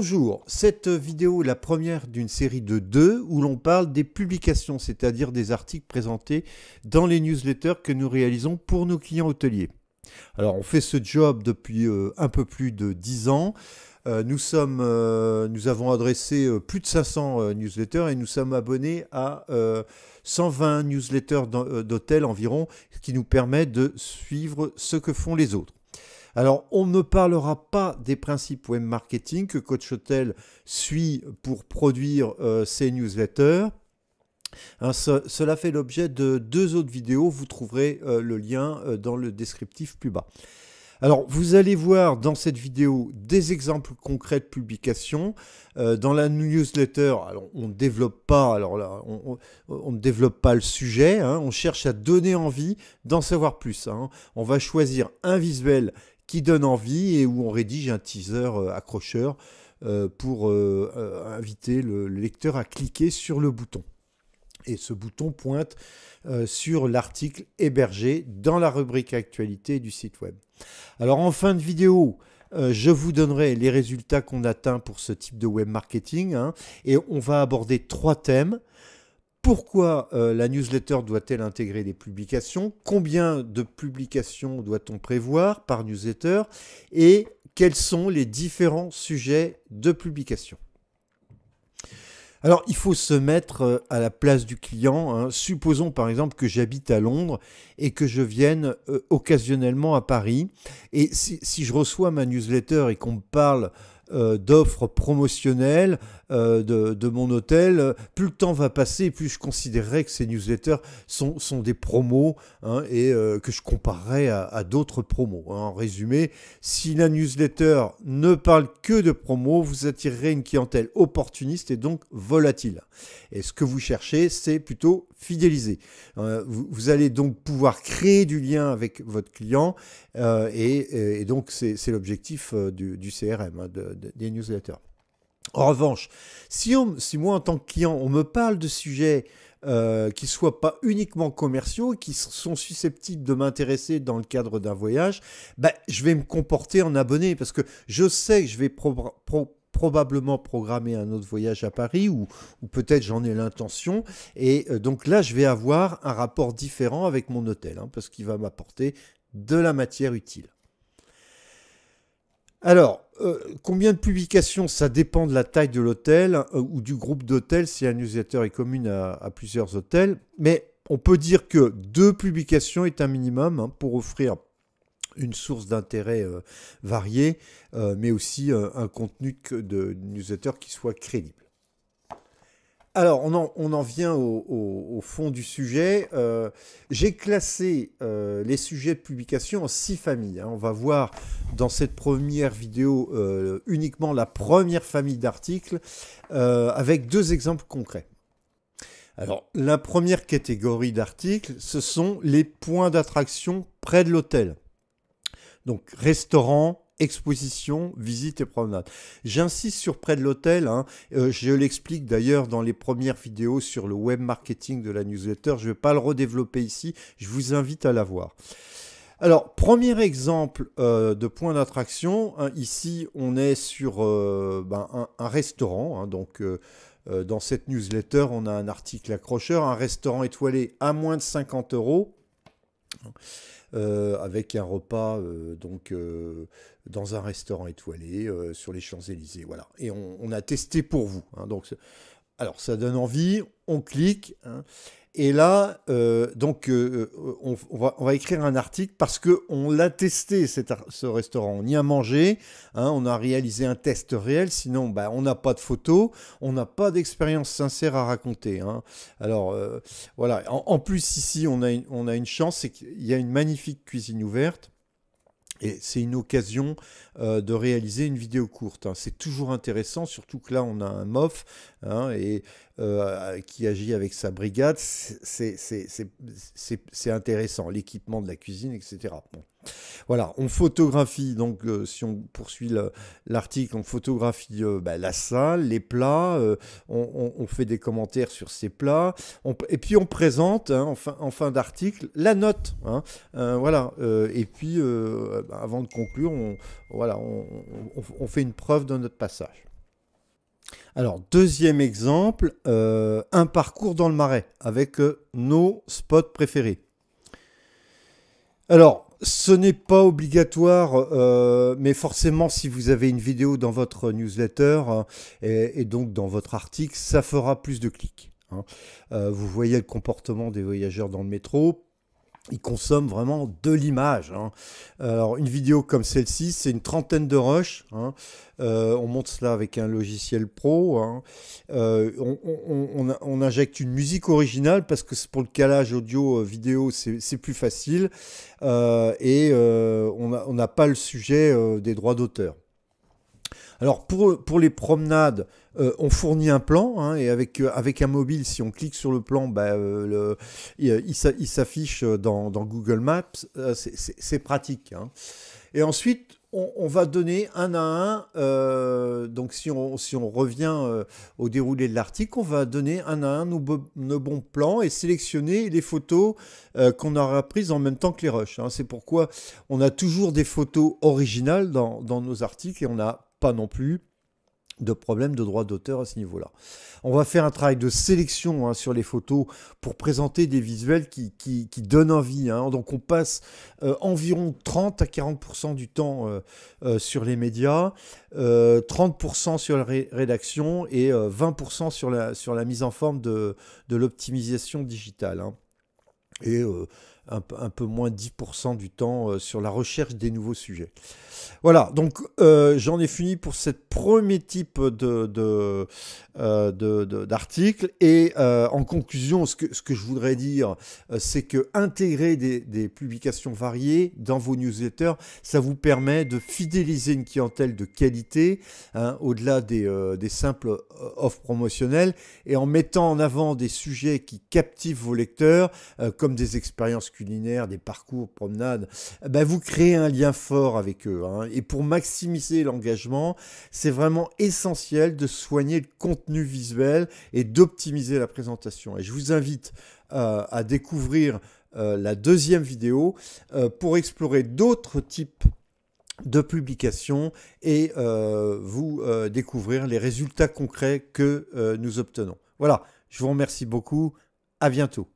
Bonjour, cette vidéo est la première d'une série de 2 où l'on parle des publications, c'est-à-dire des articles présentés dans les newsletters que nous réalisons pour nos clients hôteliers. Alors on fait ce job depuis un peu plus de 10 ans. Nous avons adressé plus de 500 newsletters et nous sommes abonnés à 120 newsletters d'hôtels environ, ce qui nous permet de suivre ce que font les autres. Alors, on ne parlera pas des principes web marketing que Coach Hotel suit pour produire ses newsletters. Cela fait l'objet de 2 autres vidéos. Vous trouverez le lien dans le descriptif plus bas. Alors, vous allez voir dans cette vidéo des exemples concrets de publications. Dans la newsletter, alors, on ne développe pas, on ne développe pas le sujet. Hein, on cherche à donner envie d'en savoir plus. Hein. On va choisir un visuel qui donne envie et où on rédige un teaser accrocheur pour inviter le lecteur à cliquer sur le bouton. Et ce bouton pointe sur l'article hébergé dans la rubrique actualité du site web. Alors en fin de vidéo, je vous donnerai les résultats qu'on atteint pour ce type de web marketing hein, et on va aborder 3 thèmes. Pourquoi la newsletter doit-elle intégrer des publications? Combien de publications doit-on prévoir par newsletter? Et quels sont les différents sujets de publication? Alors, il faut se mettre à la place du client. Hein. Supposons par exemple que j'habite à Londres et que je vienne occasionnellement à Paris. Et si je reçois ma newsletter et qu'on me parle d'offres promotionnelles de mon hôtel, plus le temps va passer, plus je considérerai que ces newsletters sont des promos hein, et que je comparerai à d'autres promos. Hein. En résumé, si la newsletter ne parle que de promos, vous attirerez une clientèle opportuniste et donc volatile. Et ce que vous cherchez, c'est plutôt fidéliser. Vous allez donc pouvoir créer du lien avec votre client et donc c'est l'objectif du CRM, hein, des newsletters. En revanche, si moi en tant que client, on me parle de sujets qui ne soient pas uniquement commerciaux, qui sont susceptibles de m'intéresser dans le cadre d'un voyage, je vais me comporter en abonné parce que je sais que je vais probablement programmer un autre voyage à Paris ou peut-être j'en ai l'intention et donc là je vais avoir un rapport différent avec mon hôtel hein, parce qu'il va m'apporter de la matière utile. Alors, combien de publications? Ça dépend de la taille de l'hôtel ou du groupe d'hôtels si la newsletter est commune à plusieurs hôtels, mais on peut dire que 2 publications est un minimum hein, pour offrir une source d'intérêt variée, mais aussi un contenu de newsletter qui soit crédible. Alors, on en vient au fond du sujet. J'ai classé les sujets de publication en 6 familles. Hein. On va voir dans cette première vidéo uniquement la première famille d'articles avec 2 exemples concrets. Alors, la première catégorie d'articles, ce sont les points d'attraction près de l'hôtel. Donc, restaurant, exposition, visite et promenade. J'insiste sur près de l'hôtel. Hein. Je l'explique d'ailleurs dans les premières vidéos sur le web marketing de la newsletter. Je ne vais pas le redévelopper ici. Je vous invite à la voir. Alors, premier exemple de point d'attraction. Hein, ici, on est sur un restaurant. Hein, donc, dans cette newsletter, on a un article accrocheur. Un restaurant étoilé à moins de 50 €. Avec un repas dans un restaurant étoilé sur les Champs-Élysées. Voilà. Et on a testé pour vous. Hein, donc, alors, ça donne envie, on clique. Hein, et là, on va écrire un article parce qu'on l'a testé, ce restaurant. On y a mangé, hein, on a réalisé un test réel. Sinon, on n'a pas de photos, on n'a pas d'expérience sincère à raconter. Hein. Alors, voilà. En plus, ici, on a une chance, c'est qu'il y a une magnifique cuisine ouverte. Et c'est une occasion de réaliser une vidéo courte. Hein. C'est toujours intéressant, surtout que là, on a un MOF hein, et qui agit avec sa brigade. C'est intéressant, l'équipement de la cuisine, etc. Bon. Voilà, on photographie, donc si on poursuit l'article, on photographie la salle, les plats, on fait des commentaires sur ces plats, et puis on présente hein, en fin d'article la note. Hein, voilà, et puis avant de conclure, on fait une preuve de notre passage. Alors, deuxième exemple, un parcours dans le Marais avec nos spots préférés. Alors, ce n'est pas obligatoire, mais forcément, si vous avez une vidéo dans votre newsletter et donc dans votre article, ça fera plus de clics, hein. Vous voyez le comportement des voyageurs dans le métro. Ils consomment vraiment de l'image, hein. Alors, une vidéo comme celle-ci, c'est une trentaine de rushs, hein. On monte cela avec un logiciel pro, hein. On injecte une musique originale parce que pour le calage audio-vidéo, c'est plus facile. On n'a pas le sujet des droits d'auteur. Alors pour les promenades, on fournit un plan, hein, et avec un mobile, si on clique sur le plan, bah, il s'affiche dans Google Maps. C'est pratique, hein. Et ensuite, on va donner un à un, donc si on revient au déroulé de l'article, on va donner un à un nos bons plans et sélectionner les photos qu'on aura prises en même temps que les rushs, hein. C'est pourquoi on a toujours des photos originales dans nos articles et on n'a pas non plus de problème de droit d'auteur à ce niveau-là. On va faire un travail de sélection, hein, sur les photos pour présenter des visuels qui donnent envie, hein. Donc on passe environ 30 à 40% du temps sur les médias, 30% sur la rédaction et 20% sur la mise en forme de l'optimisation digitale, hein. Et un peu moins 10% du temps sur la recherche des nouveaux sujets. Voilà, donc j'en ai fini pour ce premier type d'article. Et en conclusion, ce que je voudrais dire, c'est que intégrer des publications variées dans vos newsletters, ça vous permet de fidéliser une clientèle de qualité, hein, au-delà des simples offres promotionnelles, et en mettant en avant des sujets qui captivent vos lecteurs, comme des expériences culinaires, des parcours, promenades, ben vous créez un lien fort avec eux, hein. Et pour maximiser l'engagement, c'est vraiment essentiel de soigner le contenu visuel et d'optimiser la présentation. Et je vous invite à découvrir la deuxième vidéo pour explorer d'autres types de publications et vous découvrir les résultats concrets que nous obtenons. Voilà, je vous remercie beaucoup. À bientôt.